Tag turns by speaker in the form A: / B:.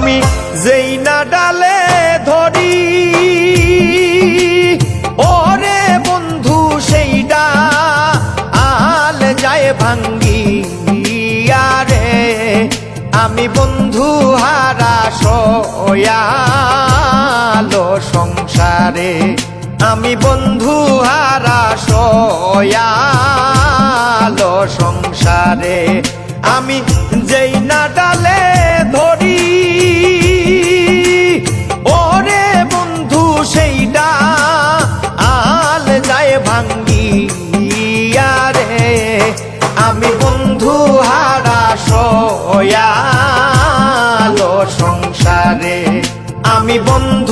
A: আমি যেই না ডালে ধরি ওরে বন্ধু সেই ডাল যায় ভাঙ্গিয়ারে আমি বন্ধু হারা সয়ালো সংসারে আমি বন্ধু হারা সয়ালো সংসারে আমি যেই না ডালে ধরি ওরে বন্ধু সেই ডাল যায় ভাঙ্গিয়ারে আমি বন্ধু হারা সয়ালো সংসারে আমি বন্ধু